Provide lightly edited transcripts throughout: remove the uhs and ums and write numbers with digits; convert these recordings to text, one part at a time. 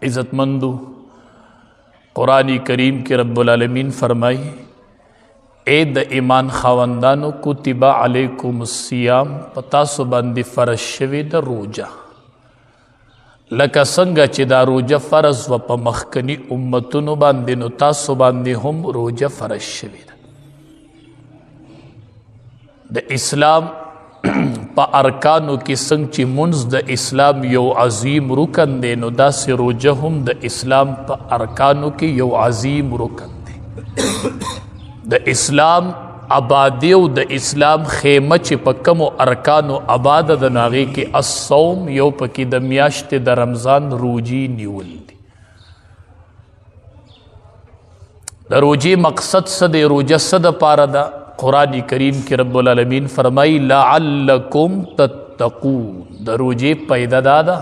عزتمندو قرآن کریم کے رب العالمین فرمائی اے د ایمان خاوندانو کتب علیکم الصیام پتاسو باندې فرض شوی د روجه لکه څنګه چې دا روجه فرض و په مخکنی امتونو باندې نو تاسو باندې هم روجه فرض شوی ده د اسلام په ارکانو کې څنګه چې منځ د اسلام یو عظیم رکن دی نو داسې روجه هم د اسلام په ارکانو کې یو عظیم رکن دی د اسلام آبادی او د اسلام خیمه چې په کومو ارکانو آباده د ناغې کې الصوم یو پکې د میاشتې د رمضان روجي نیول دي د روجي مقصد څه دی روجه څه دپاره ده قرآن کریم کې رب العالمین فرمائی لعلکم تتقون د روجې پیدا دا ده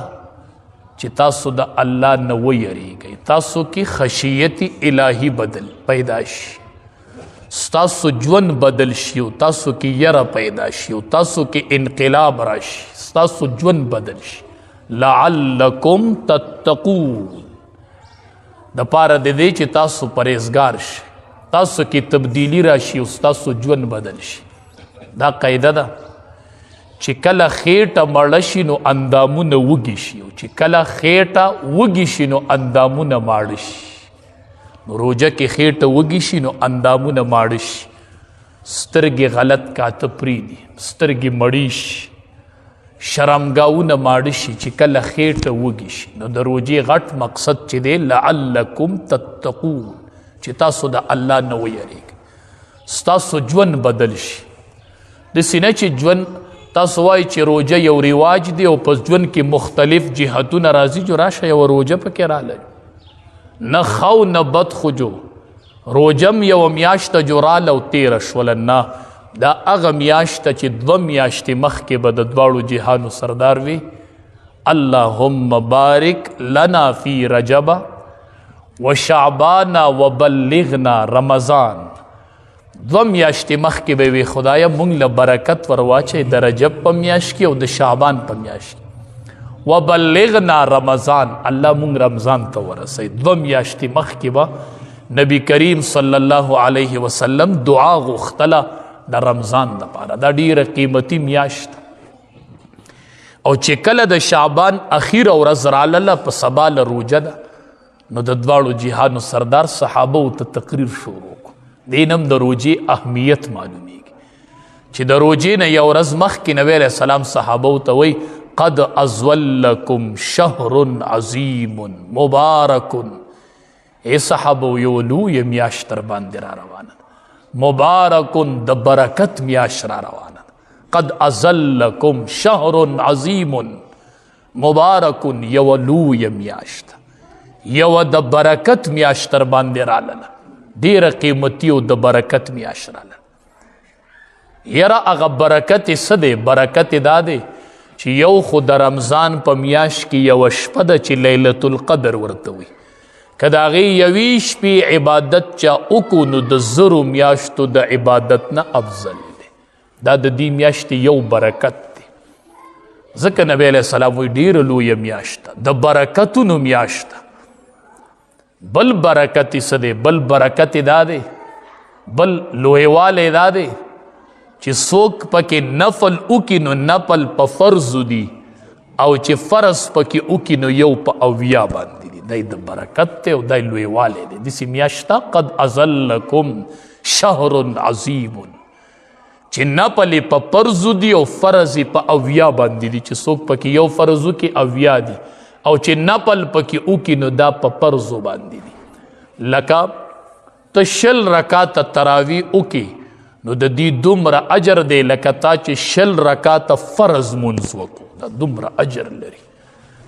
چې تاسو د الله نه ویریږئ تاسو کې خشیت الهی بدل پیدا شي ستاسو ژوند بدل شي او تاسو کې یره پیدا شي او تاسو کې انقلاب راشي ستاسو ژوند بدل شي لعلکم تتقون د پاره د دې چې تاسو پرهیزګار شئ تاسو کې تبدیلی راشي او تاسو ژوند بدل شي دا قاعده ده چې کله خېټه مړه شي نو اندامونه وږي شي او چې کله خېټه وږي شي نو اندامونه ماړه شي نو روجه کې خېټه وږي شي نو اندامونه ماړه شي سترګې غلط کاته پرېږدي سترګې مړې شي شرمګاونه ماړه شي چې کله خېټه وږي شي نو د روجې غټ مقصد چې دی لعلکم تتقون چې تاسو د الله نه ویریږئ ستاسو ژوند بدل شي داسې نه چې ژوند تاسو وایئ چې روجه یو رواج دی او په ژوند کې مختلف جهتونه راځي جو راشه یوه روجه پکې راله نه خو نه بد خو جو روجم یوه میاشته جو راله او تیره شوله نه دا هغه میاشته چې 2 میاشتې مخکې به د دواړو جهانو سردار وي اللهم بارک لنا فی رجبه وشعبانا وبلغنا رمضان 2 میاشتې مخکې به وي خدایه مونږ له برکت ورواچئ د رجب په میاشت کې او د شعبان په میاشت کې وبلغنا رمضان الله مونږ رمضان ته ورسئ 2 میاشتې مخکې به نبی کریم صلی الله علیه وسلم دعا غوښتله د رمضان دپاره دا ډیره قیمتي میاشت او چې کله د شعبان اخیره ورځ رالله په سبا له روجه ده نو د دواړو جهانو سردار صحابه ته تقریر شروع کړو دینم د روجې اهمیت معلومیږي چې د روجې نه یو ورځ مخکې نبی علیه السلام صحابه ته وایي قد ازولکم شهر عظیم مبارک ای صحابه یو لویه میاشت در باندې را روانه مبارک د برکت میاشت را روانه قد ازلکم شهر عظیم مبارک یو لویه میاشت یو د برکت میاشت تر باندې راله ډیره قیمتي او د برکت میاشت راله یره هغه برکت څه دی برکت دا دی چې یو خو د رمضان په میاشت کې یوه شپه ده چې لیلة القدر ورته وي که د هغې یوې شپې عبادت چا وکړو نو د 1000 میاشتو د عبادت نه افضل دی دا د دې میاشتې یو برکت دی ځکه نبی علیه السلام وایي ډیره لویه میاشت ده د برکتونو میاشت ده بل برکت څه دی بل برکت دا دی بل لویوالی دا دی چې څوک پکې نفل وکړي نو نفل په فرضو دي او چې فرض پکې وکړي نو یو په اویا باندې دي دی د برکت دی او دی لویوالی دی داسې میاشت قد ازلکم شهر عظیم چې نفل په فرضو دي او فرض په اویا باندې دي چې څوک پکې یو فرض وکړي اویا دي او چې نپل پکې وکړي نو دا په فرضو باندې دي لکه ته 20 رکاته تراوی وکړي نو د دې دومره اجر دی لکه تا چې 20 رکاته فرض منځ وکړو دا دومره اجر لري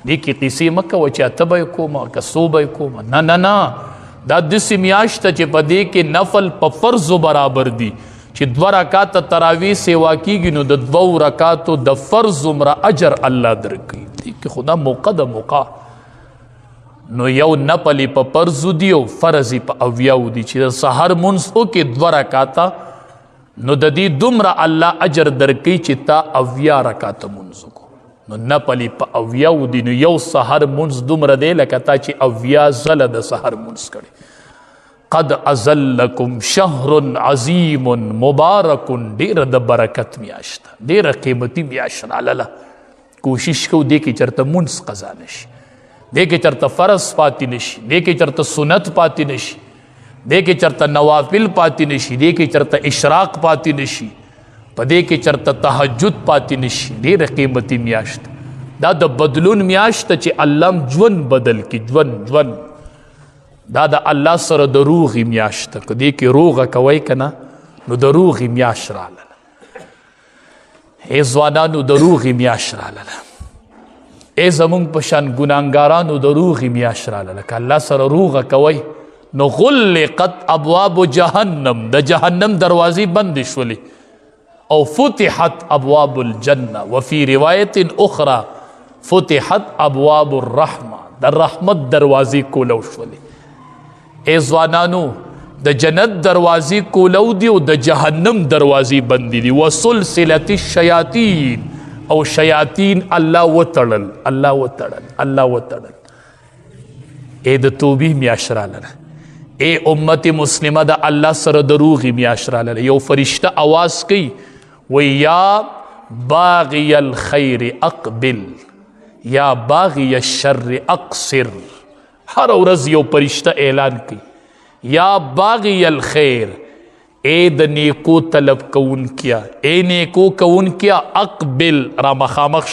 دې کې قیسې مه کوه چې اته به یې کومه که څو به یې کومه نه نه نه دا داسې میاشت ده چې په دې کې نفل په فرضو برابر دي چې 2 رکاته تراوی سیوا کیږي نو د 2 رکاتو د فرض عمره اجر الله درکوي دې کې خدا موقع د موقع نو یو نپلی په فرض دي او فرض په اویاو دي چې د سحر منځ وکړي 2 رکاته نو د دې دومره الله اجر درکوي چې تا اویا رکاته منځ وکړو نو نپلی په اویاو دی نو یو سحر منز دومره دی لکه تا چې اویا زله د سحر منز کړي. قد ازلکم شهر عظیم مبارک، ډیره د برکت میاشت، ډیره قیمتي میاشت رالاله. کوشش کو دی کې چرته منز قضا نشي، دی کې چرته فرض پاتې نشي، دی کې چرته سنت پاتې نشي، دی کې چرته نوافل پاتې نشي، دی کې چرته اشراق پاتې نشي، په دې کې چرته تهجد پاتې نشي. ډیره قیمتي میاشت دا د بدلون میاشت چې الله ژوند بدل کی، ژوند دا د الله سره د روغي میاشت. که دې کې روغه کوئ که نه نو د روغي میاشت رالاله. ای ځوانانو د روغي میاشت رالاله، ای زمونږ په شان ګناهګارانو د روغي میاشت رالاله. که الله سره روغه کوئ نو غلقت ابواب جهنم، د جهنم دروازې بندې شولې، او فتحت ابواب الجنه، وفي روایت اخرى فتحت ابواب الرحمه، د رحمت دروازې کولو شولې. ای ځوانانو د جنت دروازې کولو دي او د جهنم دروازې بندې دي. وسلسلة الشیاطین، او شیاطین الله وتړل. ای د توبې میاشت رالاله، ای امت مسلمه د الله سره د روغې میاشت رالاله. یو فرشته آواز کوي وی یا باغی الخیر اقبل یا باغی الشر اقصر. هر ورځ یو فرشته اعلان کوي یا باغی الخیر، اے د نیکو طلب کون کیا، اے نیکو کون کیا، اقبل را مخامخ،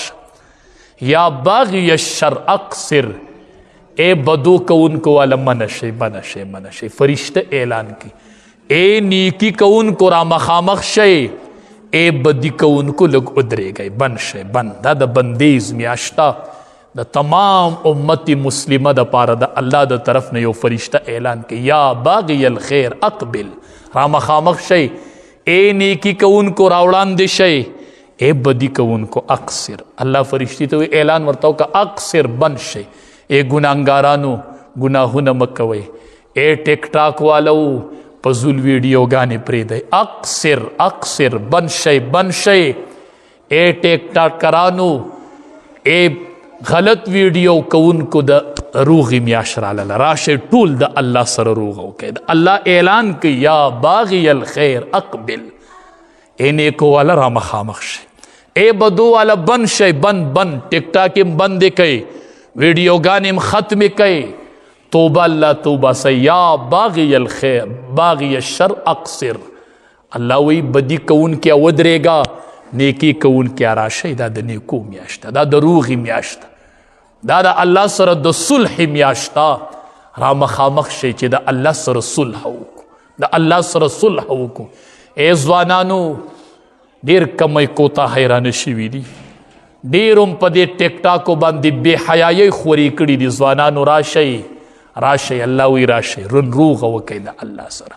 یا باغی الشر اقصر، اے بدو کون کو والا منشے. فرشتہ اعلان کی اے نیکی کون کو را مخامخ شے، اے بدی کون کو لگ ادرے گئے، بن دا دا بندیز میاشتا د تمام امت مسلمه د پاره د الله د طرف نه یو فرشته اعلان کوي یا باغی الخیر اقبل، را مخامخ شئ، اے نیکی کوونکو راوړاندې شئ، اے بدی کوونکو اقصر. الله فرشتي ته اعلان ورته وکړه اقصر، بند شئ. اے ګناهګارانو ګناهونه مه کوئ، اے ټیک ټاک والو فضول ویډیوګانې پرېږدئ، اقصر بند شئ. اے ټیک ټاک کرانو، اے غلط ویډیو کوونکو د روغي میاشت رالاله، راشئ ټول د الله سره روغه وکئ. د الله اعلان کوي یا باغی الخیر اقبل، اے نیکو والا را مخامخ شئ، اے بدو والا بند شئ، بند ټیک ټاک یم بند کئ، ویډیوګانې یم ختم کئ، توبه الله توبه سئ. یا باغی الخیر باغی الشر اقصر. الله وی بدی کوونکی ودرېږه، نیکی کون کیا راشي. دا د نیکو میاشت، دا د روغي میاشت، دا د الله سره د صلح میاشت. را مخامخ شي چې د الله سره صلح وکړو، د الله سره صلح وکړو. ای ځوانانو ډېر کمی کوتا حیرانه شوي دي، ډېر هم په دې ټیک ټاکو باندې بې حیایۍ خورې کړي دي. ځوانانو راشئ، الله وی راشئ، روغه وکئ د الله سره.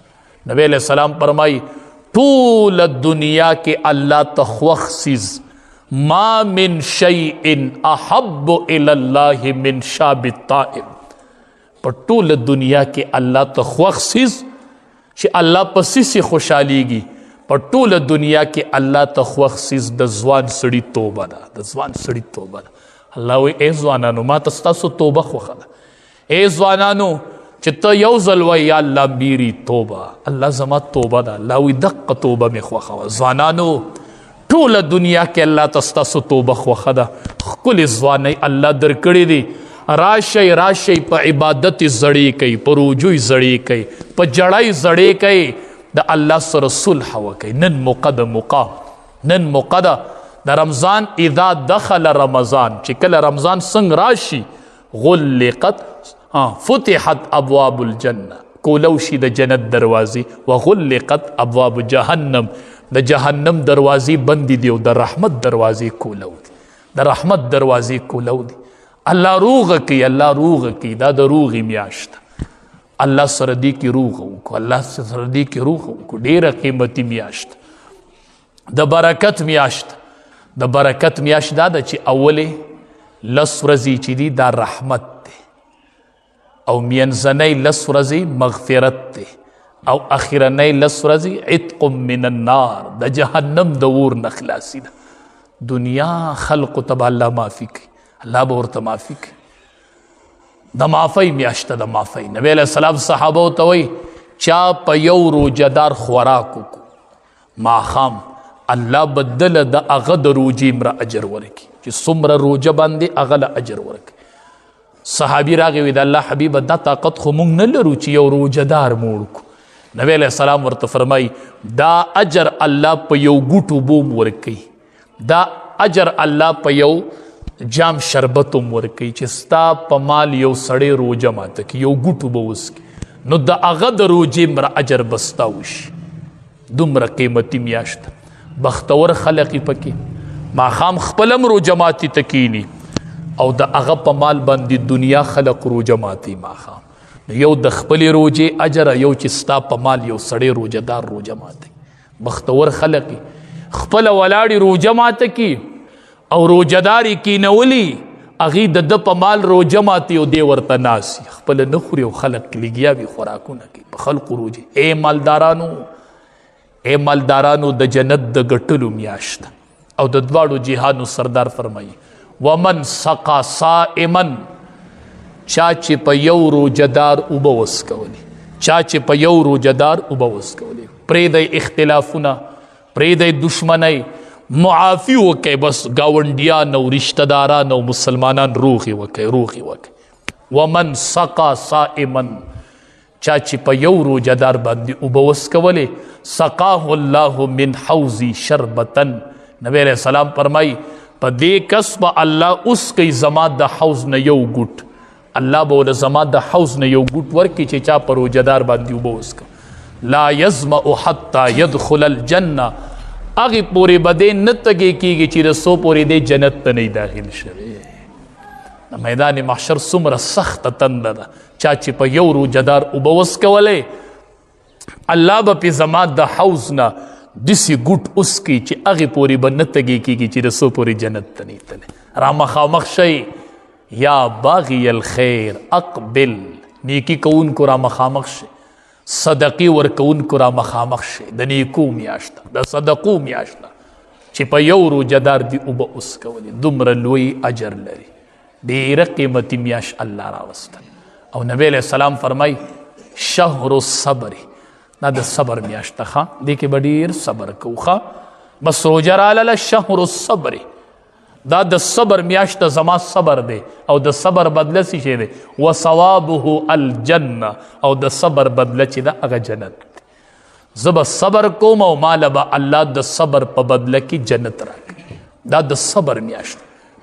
نبی علیہ السلام فرمایي طول دنیا کے اللہ تخوخ سیز ما من شیئن احب الاللہ من شاب الطائب. پر طول دنیا کے اللہ تخوخ سیز چی اللہ پسی سے خوشحالیگی، پر طول دنیا کے اللہ تخوخ سیز د زوان سڑی توبہ دا، اللہ وی اے زوانانو ما تستاسو توبہ خوخا دا، اے زوانانو چې ته یو ځل وایې یا الله میری توبه، الله زما توبه ده، الله وی دقه توبه مې خوښه وه. ځوانانو ټوله دنیا کې الله ته ستاسو توبه خوښه ده، ښکلې ځوانۍ الله درکړې دي. راشئ په عبادت زړې کوي، په روجوی زړې کوي، په جړۍ زړې کوي، د الله سره صلح وکړئ. نن موقع ده د رمضان، اذا دخل رمضان، چې کله رمضان څنګه راشي، غلقت فتحت ابواب الجنه، کولوشی د جنت دروازی، وغلقت ابواب جهنم، د جهنم دروازی بندی دی، او د رحمت دروازی کولو دی، د رحمت دروازی کولو دی. الله روغه کی، دا د روغی میاشت. الله سره دی کی روغه وکړو، الله سره دی کی روغه وکړو. ډیره قیمتي میاشت، د برکت میاشت. د برکت میاشت دا ده چې اولې لس ورځې چې دي دا رحمت دی، او مینځنۍ لس ورځې مغفرت دی، او اخرنۍ لس ورځې عتق من النار، د جهنم د اور نه خلاصي ده. دنیا خلق ته به الله معافي کوي، الله به ورته معافي کوي. د معافۍ میاشته د معافۍ. نبی علیه السلام صحابو ته وایي چا په یو روجهدار خوراک وکړو ماښام، الله به دله د هغه د روجې مره اجر ورکړي چې څومره روجه باندې هغه له اجر ورکړي. صحابي راغی وی د الله حبیبه دا طاقت خو موږ نه لرو چې یو روجهدار موړ کړو. نبی علیه السلام ورته فرمایي دا اجر الله په یو ګوټ اوبه هم ورکوي، دا اجر الله په یو جام شربت هم ورکوي چې ستا په مال یو سړی روجه ماته کړي، یو ګوټ اوبه وڅکي، نو د هغه د روجې مره اجر به ستا وشي. دومره قیمتي میاشت. بختور خلق یې پکې ماښام خپل هم روجه ماتي ته کیني او د هغه په مال باندې دنیا خلق روجه ماتي ماښام. یو د خپلې روجې اجر، یو چې ستا په مال یو سړی روجهدار روجه ماتي. بختور خلق یې خپله ولاړې روجه ماته کی او روجهدار یې کینولي، هغې د ده په مال روجه ماتي او دی ورته ناسي، خپله نه خوري او خلق لګیا وي خوراکونه کوي په خلقو روجې. ای مالدارانو، ای مالدارانو، د جنت د ګټلو میاشت او د دواړو جهانو سردار فرمایي ومن سقا صائما، چا چې په یو روجهدار اوبه وڅکولي، چا چې په یو روجهدار اوبه وڅکولي، پرېږدئ اختلافونه، پرېږدئ دشمنۍ، معافي وکئ، بس ګاونډیان او رشته داران او مسلمانان روغې وکئ، روغې وکئ. ومن سقا صائما، چا چې په یو روجهدار باندې اوبه وڅکولې، سقاه الله من حوضي شربتن. نبی علیہ السلام فرمایي په دې کس به الله اوس کوي زما د حوض نه یو ګوټ، الله به له زما د حوض نه یو ګوټ ورکړي چې چا په روجهدار باندې اوبه وڅکه. لا یظمأ حتی یدخل الجنه، هغې پورې به دی نه تږی کېږي چې رسو پورې دی جنت ته نه داخل شوی. د میدان محشر څومره سخته تنده ده، چا چې په یو روجهدار اوبه وڅکولی، الله به پې زما د حوض نه داسې ګوټ وڅکي چې هغې پورې به نه تږی کېږي چې رسو پورې جنت ته نه تللی. را مخامخ شئ، یا باغی الخیر اقبل، نیکی کوونکو را مخامخ شئ، صدقې ورکوونکو را مخامخ شئ. د نیکو میاشته، د صدقو میاشته چې په یو روجهدار دي اوبه وڅکولې، دومره لوی اجر لري. ډېره قیمتي میاشت الله راوستل. او نبی علیہ السلام فرمای شهر الصبر، دا د صبر میاشته ښه، دې کې به ډېر صبر کوو ښه. بس روجه رالاله شهر الصبر، دا د صبر میاشته زما صبر دی او د صبر بدله څه شی دی؟ وثوابه الجنه، او د صبر بدله چې ده هغه جنت دی. زه به صبر کوم او ماله به الله د صبر په بدله کې جنت راکړي. دا د صبر میاشت،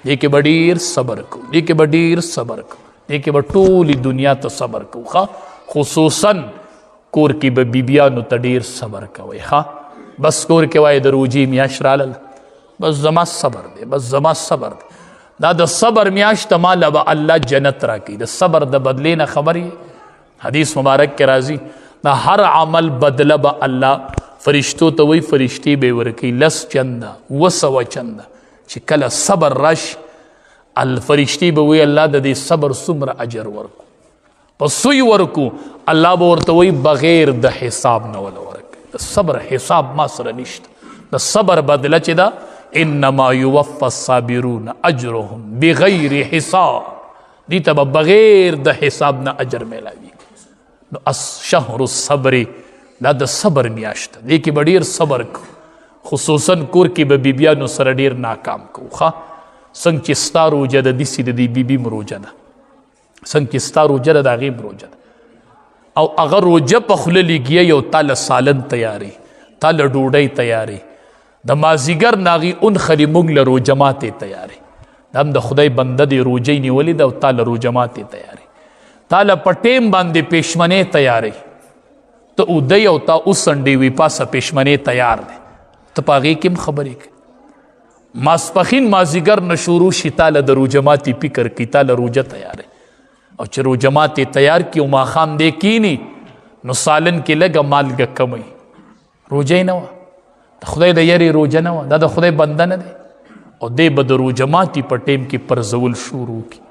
دې کې به ډېر صبر کوو، دې کې به ډېر صبر کوو، دې کې به ټولې دنیا ته صبر کوو ښه. خصوصا کور کې به بیبیانو ته ډېر صبر کوئ ښه. بس کور کې وایي د روجې میاشت راغله، بس زما صبر دی، بس زما صبر دی. دا د صبر میاشت ماله به الله جنت راکړي. د صبر د بدلې نه خبر یې حدیث مبارک کې راځي، دا هر عمل بدله به الله فرشتو ته وایي، فرشتې به یې ورکوي 10 چنده 200 چنده. چې کله صبر راشي، الفرشتې به وایي الله د دې صبر څومره اجر ورکو، په سوی ورکو. الله به ورته وایي بغیر د حساب نه وله ورکوي. د صبر حساب ما سره نشته. د صبر بدله چې ده انما یوفى الصابرون اجرهم بغیر حساب، دې ته به بغیر د حساب نه اجر میلاوي. نو شهر الصبر، دا د صبر میاشت، دې کې به ډېر صبر کوو. خصوصا کور کې به بیبیانو سره ډېر ناکام کوو ښه. څنګه چې ستا روجه ده داسې د دې بیبي م روجه ده، څنګه چې ستا روجه ده د هغې م روجه ده. او هغه روجه په خوله لګیی او تا له سالن تیاری، تا له ډوډۍ تیاری، د مازدیګر نه هغې اونخلي موږ له روجه ماتې تیاری. دا هم د خدای بنده دی، روجۍ نیولې ده او تا له روجه ماتې تیاری، تا له په ټیم باندې پېشمنۍ تیاری. ته اودی او تا اوسنډې وي پاسه پېشمنۍ تیار دی، ته په هغې کې هم خبرې کوي. ماسپښین مازدیګر نه شروع شي، تا له د روجه ماتې فکر کوي، تا له روجه تیاری. او چې روجه ماتې تیار کړي او ماښام دی کینی، نو سالن کې لږه مالګه کمی. روجه یې نه وه، د خدای د یرې روجه نه وه، دا د خدای بنده نه دی. او دی به د روجه ماتې په ټیم کې پرزول شروع کړي،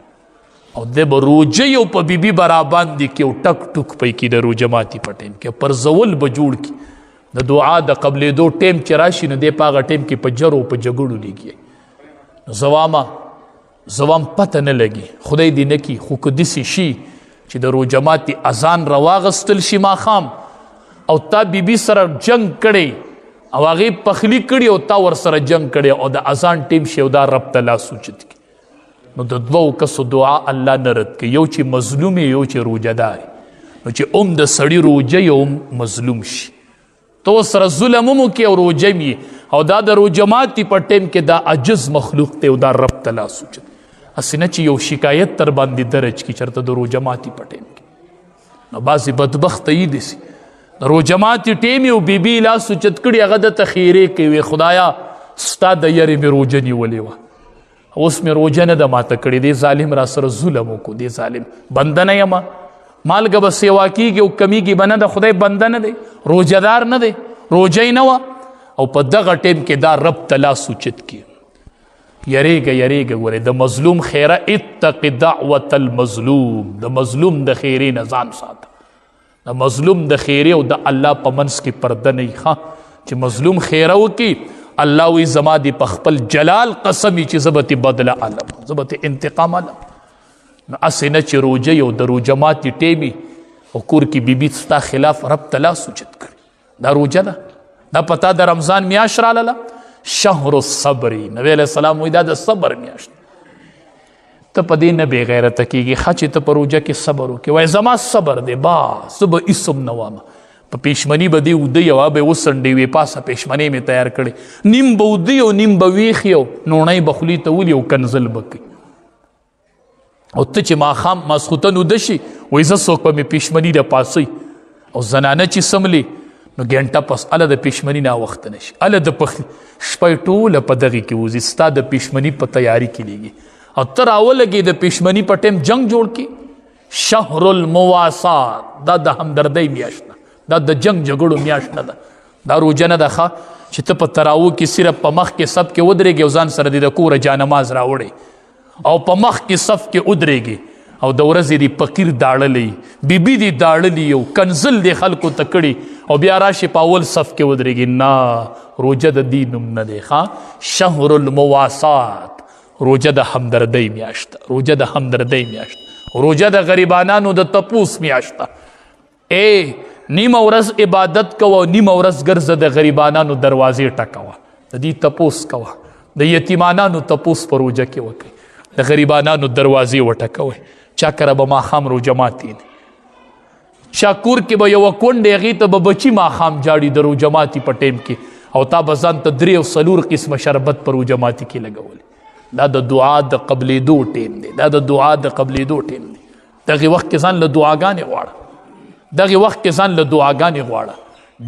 او دی به روجه یو په بیبي براباندې کې او ټک ټک پی کړي. د روجه ماتې په ټیم کې پرزول به جوړ کړي. د دعا د قبلېدو ټیم چې راشي، نو دی په هغه ټیم کې په جرو په جګړو لګي. زوام پته نه لګي خدای دې نه کي خو که داسې شي چې د روژه ماتي اذان راواغستل شي ماښام او تا بیبي سره جنگ کړی او هغې پخلی کړي او تا ورسره جنگ کړی او د اذان ټیم شي او دا رب ته لاس اوچت کړي نو د دوو کسو دعا الله نه رد کوي یو چې مظلوم یو چې روژه دار نو چې د سړي روژه یو مظلوم شي تو سره ظلم هم وکړي او روژه او دا د روژه ماتي په ټیم کې دا عجز مخلوق دی او دا رب ته لاس اوچت هسې نه چې یو شکایت تر باندې درج کړي چېرته د روژه ماتي په ټیم کې نو بعضې بدبخته یي داسې د روژه ماتي ټیم یې او بیبي لاس اوچت کړي هغه دته خیرې کوي خدایا ستا د یارې مې روژه نیولې وه اوس مې روژه نه ده ماته کړې دې ظالم را سره ظلم وکړو دې ظالم بنده نه یم مالګه به سیوا کېږي او کمیږي به نه د خدای بنده نه دی روژهدار نه دی روژه یې نه وه او په دغه ټیم کې دا رب ته لاس اوچت کړي یریږه ګورې د مظلوم خیره اتق دعوت المظلوم د مظلوم د خیرې نه ځان ساته د مظلوم د خیرې او د الله په منځ کې پرده نه وي چې مظلوم خیره وکړي الله وی زما دی په خپل جلال قسمی چې زه به ترې بدله علم زه به ترې انتقام علم نو هسې نه چې روژه یو د روژه ماتي ټیمي او کور کې بیبي ستا خلاف رب ته لاس اوچت کړي دا روژه ده دا پتا د رمضان میاشت رالاله شهر الصبر نبی علیہ السلام وی دا د صبر میاشت ته په دې نه بې غیرته کېږي ښه چې ته په روژه کې صبر وکړې وایي زما صبر دی بس زه به هېڅ هم نه وامه په پېشمني به دې اوده یوه به یې وڅنډې وې پاسه پېشمنۍ مې تیار کړې نیم به اوده او نیم به ویښ یو نوڼۍ به خولې ته ولي او کنزل به کوي او ته چې ماښام ماسخوتن اوده شي وایي زه څوک به مې پېشمني د پاسوي او زنانه چې څملې نو ګنټه پس اله د پېشمني ناوخته نه شي اله د شپی ټوله په دغې کې وځي ستا د پېشمني په تیاري کې لیږي او ته راولګې د پېشمني په ټیم جنگ جوړ کړي شهر المواسات دا د همدردۍ میاشت ده دا د جنگ جګړو میاشت نه ده دا روژه نه ده ښه چې ته په تراوو کې صرف په مخ کې صف کې ودرېږې او ځان سره دې د کوره جانماز راوړې او په مخ کې صف کې ودرېږې او د ورځې دی فقیر داړلی بیبي دی داړلی یو کنزل دی خلکو ته کړي او بیا راشي په اول صف کې ودرېږي نه روژه د دې نوم نه دی شهر المواسات روژه د همدردۍ میاشت روژه د همدردۍ میاشت روژه د غریبانانو د تپوس میاشت نیمه ورځ عبادت کوه نیمه ورځ ګرځه د غریبانانو دروازې ټکوه د دې تپوس کوه د یتیمانانو تپوس په روژه کې وکړئ د غریبانانو دروازې وټکوئ چا کره به ماښام روژه ماتي چا کور کې به یوه کونډې هغې ته به بچي ماښام جاړي د روژه ماتي په ټیم کې او تا به ځان ته 3 او 4 قسمه شربت په روژه ماتي کې لګولې دا د دعا د قبلېدو ټیم دی دا د دعا د قبلېدو ټیم دی دغې وخت کې ځان له دعاګانې غواړه دغې وخت کې ځان له دعاګانې غواړه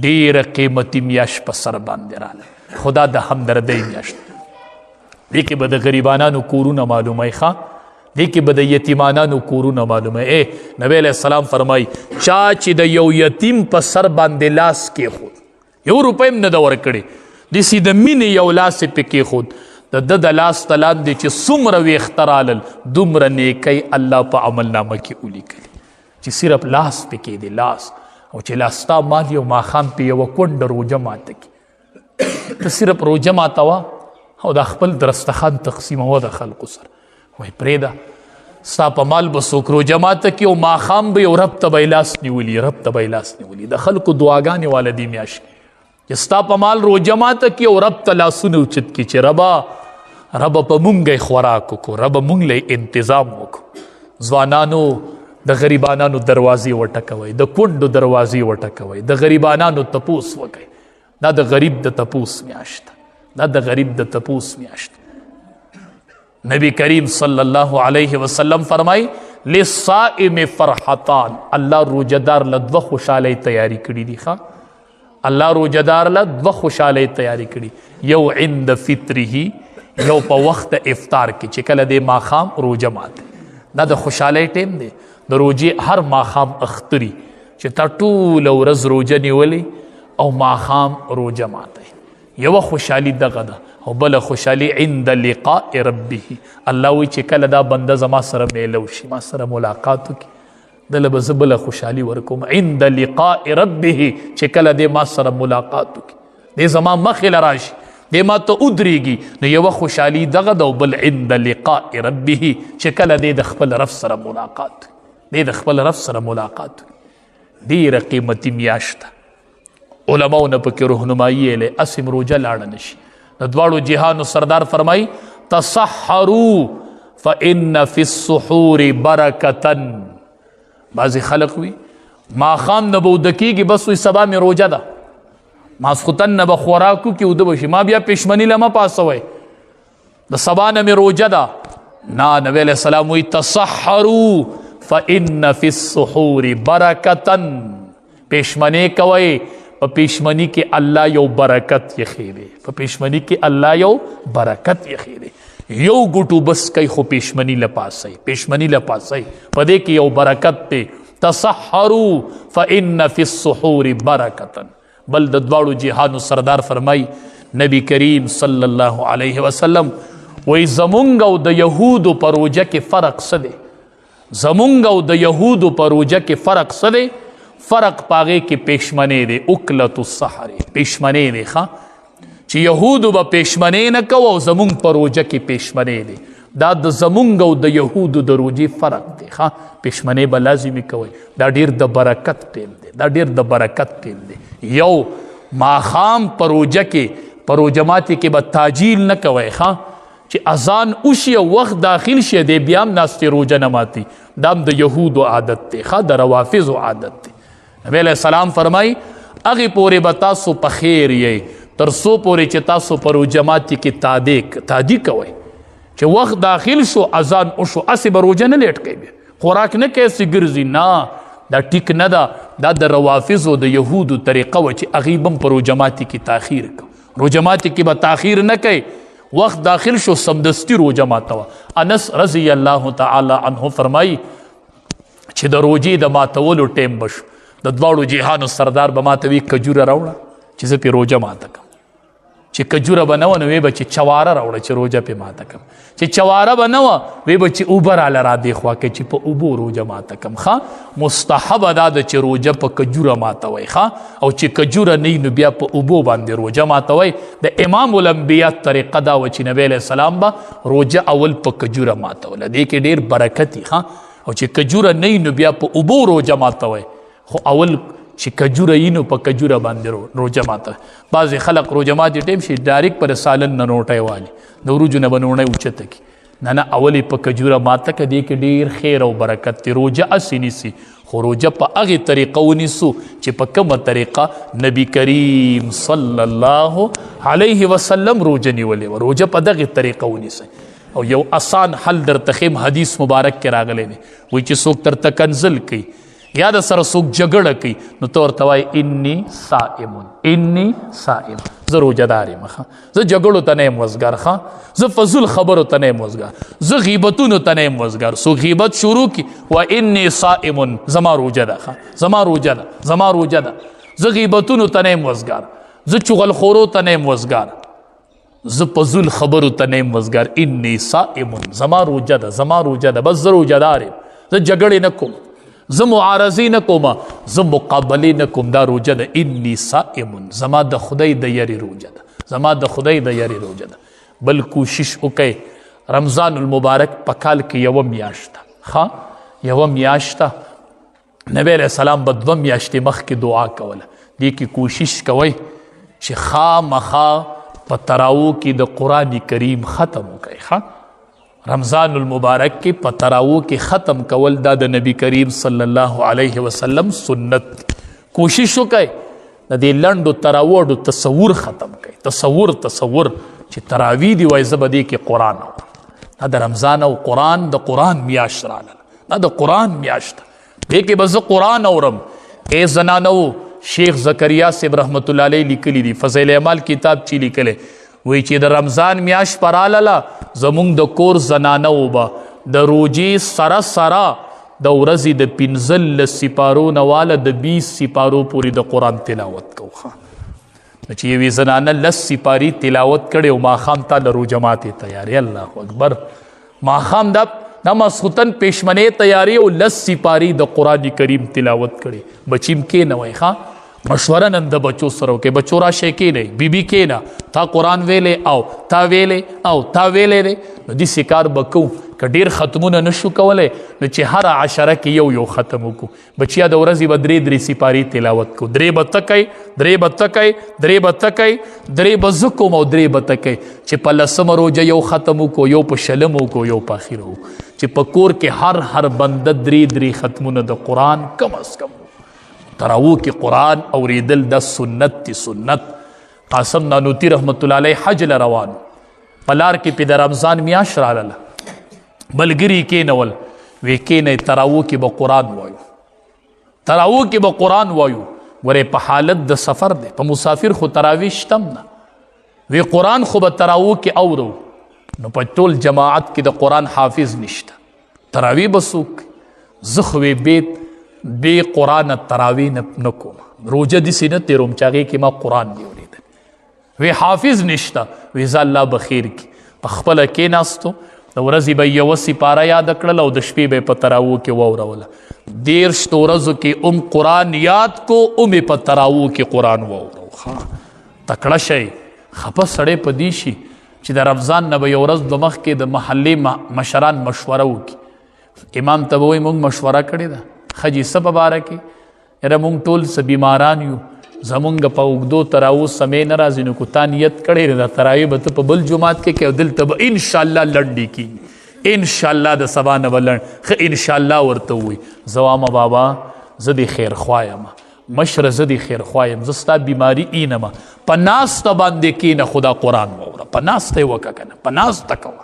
ډېره قیمتي میاشت په سر باندې راله خدا د همدردۍ میاشت دې کې به د غریبانانو کورونه معلوموي دې کې به د یتیمانانو کورونه معلوموي نبی علیه السلام فرمایي چا چې د یو یتیم په سر باندې لاس کېښود 1 روپۍ هم نه ده ورکړې داسې د مینې یو لاس یې پې کېښود د د لاس ته لاندې چې څومره ویښته رالل دومره نیکۍ الله په عملنامه کې ولیکلي چې صرف لاس پې کې دی لاس او چې لاستا مال یو ماښام پې یوه کونډه روژه ماته کړي ته صرف روژه ماتوه او دا خپل درستخان تقسیموه د خلکو سره وایي پرېږده ستا په مال به څوک روژه ماته کړي او ماښام به یو رب ته به یې لاس نیولي رب ته به یې لاس نیولي د خلکو دعاګانې واله دې میاشت چې ستا په مال روژه ماته کړي او رب ته لاسونه اوچت کړي چې ربه په مونږ یې خوراک وکړو ربه مونږ له انتظام وکړو ځوانانو د غریبانانو دروازې وټکوئ د کونډو دروازې وټکوئ د غریبانانو تپوس وکړئ دا د غریب د تپوس میاشت دا د غریب د تپوس میاشت نبی کریم صلی الله علیه وسلم فرمائی للصائم فرحتان الله روجدار له 2 خوشحالۍ تیاری کړي دي الله روجدار له 2 خوشحالۍ تیاری کړي یو عند فطره یو په وخت افطار کې چې کله د ماښام روجه ماته دا د خوشحالۍ ټیم دی د روجې هر ماښام اختري چې تا ټوله ورځ روجه نیولې او ماښام روجه ماته یوه خوشحالي دغه ده او بله خوشحالي عند لقاء ربه الله وی چې کله دا بنده زما سره میلو شي ما سره ملاقات وکړي دله به زه بله خوشحالي ورکوم عند لقاء ربه چې کله دی ما سره ملاقات وکړي دی زما مخې له راشي دی ما ته ودرېږي نو یوه خوشحالي دغه ده او بل عند لقاء ربه چې کله دی د خپل رب سره ملاقات دی د خپل رب سره ملاقات ډېره قیمتي میاشت ده علماو نه پکې رهنمایي یې اسم روجه لاړه نشي د دواړو جهانو سردار فرمایي تصحروا فإن في السحور برکتن بعضې خلق وي ماښام نه به اوده کېږي بس وي سبا مې روجه ده ماسخوتن نه به خوراکو کې اوده به شي ما بیا پېشمني له مه پاسوئ د سبا نه مې روجه ده نه نبی علیه السلام وایي تصحروا فإن في السحور برکتن پېشمنې کوئ په پېشمني کې الله یو برکت یخې دی په پېشمني کې الله یو برکت یخې دی یو ګوټو بس کوي خو پېشمني له پاسئ پېشمني له پاسئ په دې کې یو برکت دی تصحروا فإن في السحور برکتن بل د دواړو جهانو سردار فرمای نبی کریم صلی الله علیه وسلم وی زمونږ او د یهودو په روجه کې فرق څه دی زمونږ او د یهودو په روجه کې فرق څه دی فرق پاغې کې پېشمنې دی اکلت السحر پېشمنې دی ښه چې یهودو به پېشمنې نه کوو او زمونږ په روجه کې پېشمنې دی دا د زمونږ او د یهودو د روجې فرق دی ښه پېشمنې به لازمي کوئ دا ډېر د برکت ټیم دی دا ډېر د برکت ټیم دی یو ماښام په روجه کې په روجه ماتې کې به تاجیل نه کوئ ښه چې اذان وشي او وخت داخل شي دی بیا هم ناستې روجه نه ماتي دا هم د یهودو عادت دی ښه د روافظو عادت دی نبی علیه السلام فرمایي هغې پورې به تاسو په خیر یئ تر څو پورې چې تاسو په روجه ماتې کې تادي کوئ چې وخت داخل شو اذان وشو هسې به روجه نه لیټ کوي خوراک نه کوي هسې ګرځي نه دا ټیک نه ده دا د روافظو د یهودو طریقه وه چې هغوی به هم په روجه ماتې کې تاخیر کوي روجه ماتې کې به تاخیر نه کوي وخت داخل شو سمدستي روجه ماتوه انس رضی الله تعالی عنه فرمایي چې د روجې د ماتولو ټیم به شو د دواړو جهانو سردار به ماته وي کجوره راوړه چې زه پې روجه ماته کړم چې کجوره به نه وه نو وی به چې چواره راوړه چې روجه پې ماته کړم چې چواره به نه وه وی به چې اوبه راله را دې خوا کوي چې په اوبو روجه ماته کړم ښه مستحبه دا ده چې روجه په کجوره ماتوئ ښه او چې کجوره نه نو بیا په اوبو باندې روجه ماتوئ د امام الانبیا طریقه دا وه چې نبی علیه السلام به روجه اول په کجوره ماتوله دې کې ډېر برکت ښه او چې کجوره نه نو بیا په اوبو روجه ماتوئ خو اول چې کجوره یي نو په کجوره باندې روجه ماته بعضې خلق روجه ماتې ټیم شي ډایرکټ په سالن نه نوټی والي د وروجو نه به نوڼی اوچته کړي نه اول یې په کجوره ماته که دې کې ډېر خیر او برکت دی روجه هسې نیسي خو روجه په هغې طریقه ونیسو چې په کومه طریقه نبی کریم صلی الله علیه وسلم روجه نیولې وه روجه په دغې طریقه ونیسئ او یو آسان حل درته ښیم حدیث مبارک کې راغلی دی وایي چې څوک درته کنزل کوي یا د سره څوک جګړه کوي نو ته ورته وایي انی صائم زه روجهدار یم ښه زه جګړو ته نه یم وزګار ښه زه فضول خبرو ته نه یم وزګار زه غیبتونو ته نه یم وزګار څوک غیبت شروع کړي و انی صائم زما روجه ده ښه زما روجه ده زه غیبتونو ته نه یم وزګار زه چغلخورو ته نه یم وزګار زه فضول خبرو ته نه یم وزګار انی صائم زما روجه ده بس زه روجهدار یم زه جګړې نه کوم زه معارضې نه کوم زه مقابلې نه کوم دا روجه ده انی صائم زما د خدای د یری روجه ده بل کوشش وکئ رمضان المبارک په کال کې یوه میاشت ښه یوه میاشت نبی علیه السلام به 2 میاشتې مخکې دعا کوله دې کې کوشش کوئ چې خامخا په تراوو کې د قرآن کریم ختم وکئ ښه رمضان المبارک کې په تراوو کې ختم کول دا د نبی کریم صلی الله علیه وسلم سنت کوشش وکئ د دې لنډو تراوو تصور ختم کړئ تصور چې تراوی دی وایي زه به دې کې قرآن اورم دا د رمضان او قرآن د قرآن میاشت راغله دا د قرآن میاشت دې کې به زه قرآن اورم ای زنانو شیخ زکریا صاحب رحمت الله علیه لیکلی دی فضیل اعمال کتاب چې لیکلی وی چې د رمضان میاشت پراله زمونږ د کور زنانه به د روجې سره د ورځې د 15 سپارو نه واله د 20 سپارو پورې د قرآن تلاوت کوو چې یوې زنانه 10 سپارې تلاوت کړې او ماښام ته له روجه ماتې تیارې الله اکبر ماښام دا ماسخوتن پېشمنې تیارې او 10 سپارې د قرآن کریم تلاوت کړې بچیم کېنوئ ښه مشوره نن د بچو سره وکړئ. بچو راشئ کښېنئ، بیبي کښېنه، تا قرآن ویلې او تا ویلې او تا ویلې دی. نو داسې کار به کوو. که ډېر ختمونه نشو کولی نو چې هره عشره کې یو ختم وکړو. بچیا د ورځې به 3 سپارې تلاوت کړو. 3 به ته کوئ، 3 به ته کوئ، 3 به ته کوئ، 3 به زه کوم او 3 به ته کوئ. چې په 10مه روژه یو ختم وکړو، یو په 20مه وکړو، یو په اخره وکړو. چې په کور کې هر بنده 3 ختمونه د قرآن کم از کم تراوو کې قرآن اوریدل د سنت دی. سنت قاسم نانوتی رحمت الله علیه حج لروان په لار کې په د رمضان میاشت راغله، ملګري کېنول، وی کېنئ تراوو کې به قرآن وایو، تراوو کې به قرآن وایو. ورې په حالت د سفر دی، په مسافر خو تراوی شتم نه، وی قرآن خو به تراوو کې اورو. نو په ټول جماعت کې د قرآن حافظ نشته، تراوی به څوک؟ زه خو بیت بې قرآن تراوی نه کوم، روژه داسې نه تېروم چې هغې کې ما قرآن نه اورېدل. وی حافظ نشته، وی زه الله به خیر کړي. په خپله کېناستو، د ورځې به یوه سپاره یاده کړله او د شپې به یې په تراوو کې واوروله. 13 ورځو کې قرآن یاد کو، په تراوو کې قرآن واورو. تکړه شئ. خفه سړی په دې شي چې د رمضان نه به یو ورځ د مخکې د محلې مشران مشوره وکړي. امام ته به وایي موږ مشوره کړې ده، خجی څه په باره کې؟ یاره موږ ټول څه بیماران یو، زمونږ په اوږدو تراوو سمې نه راځي. نو که تا نیت کړی د تراوی به ته په بل جومات کې او دلته به انشاءالله لنډې کېږي، انشاءالله د سبا نه به لنډ. ښه انشاءالله ورته ووایي. زه وامه بابا زه دې خیرخوا یم، مشره زه دې خیرخوا یم، زه ستا بیماري اینمه، په ناسته باندې کښېنه خو دا قرآن واوره. په ناسته یې وکړه که نه، په ناسته کوه،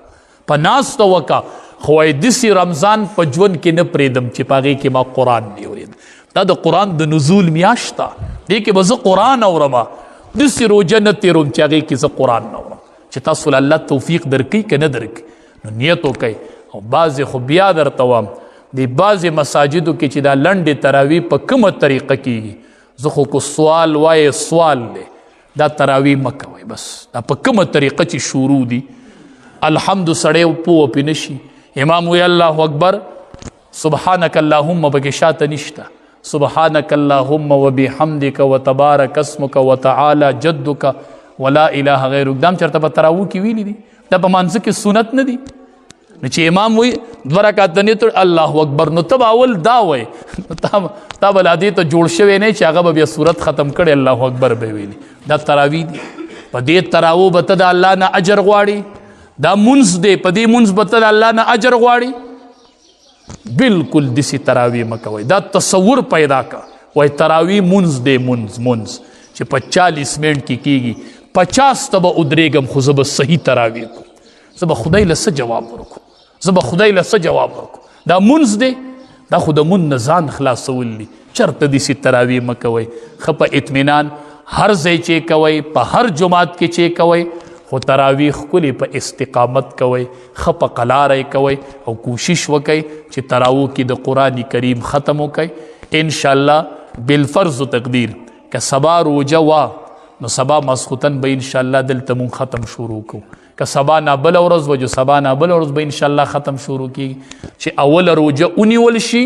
په ناسته وکړه. خو وایي داسې رمضان په ژوند کې نه پرېږدم چې په هغې کې ما قرآن نه اورېد. دا د قرآن د نزول میاشت ده، دې کې به زه قرآن اورم. داسې روژه نه تېروم چې هغې کې زه قرآن نه اورم. چې تاسو له الله توفیق درکوي که نه درکوي نو نیت وکئ. او بعضې خو بیا درته وایم د بعضې مساجدو کې چې دا لنډې تراوی په کومه طریقه کېږي، زه خو که سوال وایې سوال دی، دا تراوی مه کوئ. بس دا په کومه طریقه چې شروع دي الحمد سړی پوه پې نه شي. امام وی الله اکبر، سبحانک اللهم پکې شاته نشته، سبحانک اللهم وبحمدک وتبارک اسمک وتعالی جدک ولا اله غیرک. دام چرته په تراوو کې ویلي دي؟ دا په مانځه کې سنت نه دي. نو چې امام وی 2 رکعات نیت الله اکبر، نو ته به اول دا وایې، تا به لا دې ته جوړ شوی نه چې هغه به بیا صورت ختم کړی الله اکبر به ویلي. دا تراوی دي. په دې تراوو به ته د الله نه اجر غواړي. دا منځ دی، په دې منځ به ته د الله نه اجر غواړي. بالکل داسې تراوی مه کوئ. دا تصور پیدا که وایي تراوی منځ دی، منځ چې په 40 منټ کې کېږي، 50 ته به ودرېږم خو زه به صحیح تراوی کوم. زه به خدای له څه جواب ورکړو، زه به خدای له څه جواب ورکړو. دا منځ دی، دا خو د منځ نه ځان خلاصول دي. چرته داسې تراوی مه کوئ. ښه په اطمینان هر ځای چې کوئ، په هر جماعت کې چې کوئ، خو تراوی ښکلې په استقامت کوئ، ښه په قلاره کوئ او کوشش وکئ چې تراوو کې د قرآن کریم ختم وکئ. انشاءالله بالفرض و تقدیر که سبا روژه وا نو سبا ماسخوتن به انشاءالله دلته مونږ ختم شروع کوو. که سبا نه بله ورځ وجو سبا نه بله ورځ به انشاءالله ختم شروع کېږي. چې اوله روژه ونیول شي،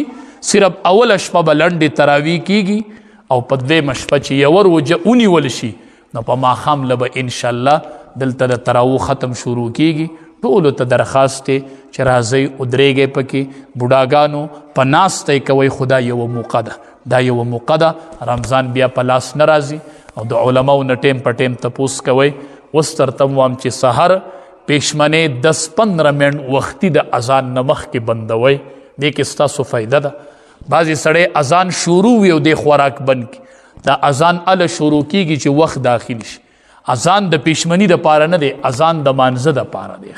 صرف اوله شپه به لنډې تراوی کېږي او په 2مه شپه چې یوه روژه ونیول شي نو په ماښام له به انشاءالله دلته د تراوو ختم شروع کېږي. ټولو ته درخواست دی چې راځئ ودرېږئ پکې. بوډاګانو په ناسته یې کوئ، خو دا یوه موقع ده، دا یوه موقع ده. رمضان بیا په لاس نه راځي او د علماو نه ټیم په ټیم تپوس کوئ. اوس درته وایم چې سحر پېشمنې 10-15 منټ وختي د اذان نه مخکې بندوئ. دې کې ستاسو فایده ده. بعضې سړی اذان شروع وي او دې خوراک بند کړي. دا اذان هله شروع کېږي چې وخت داخل شي. اذان د پېشمني دپاره نه دی، اذان د مانځه دپاره دی.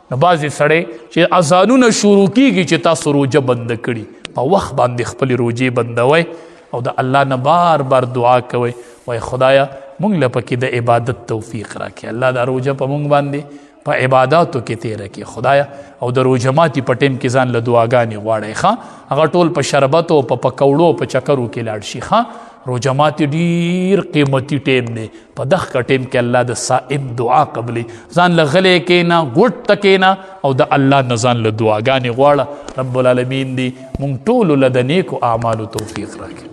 نو بعضې سړی چې اذانونه شروع کېږي چې تاسو روژه بنده کړي، په وخت باندې خپلې روژې بندوئ او د الله نه بار بار دعا کوئ، وایي خدایه مونږ له پکې د عبادت توفیق راکړي. الله دا روژه په مونږ باندې په عباداتو کې تیره کړي خدایه. او د روژه ماتي په ټیم کې ځان له دعاګانې غواړئ. هغه ټول په شربتو، په پکوړو، په چکرو کې لاړ شي. روژه ماتي ډېر قیمتي ټیم دی. په دغه ټیم کې الله د صائم دعا قبلوي. ځان له غلی کښېنه، ګوټ ته کښېنه او د الله نه ځان له دعاګانې غواړه. رب العالمین دې مونږ ټولو له د نیکو اعمالو توفیق راکړي.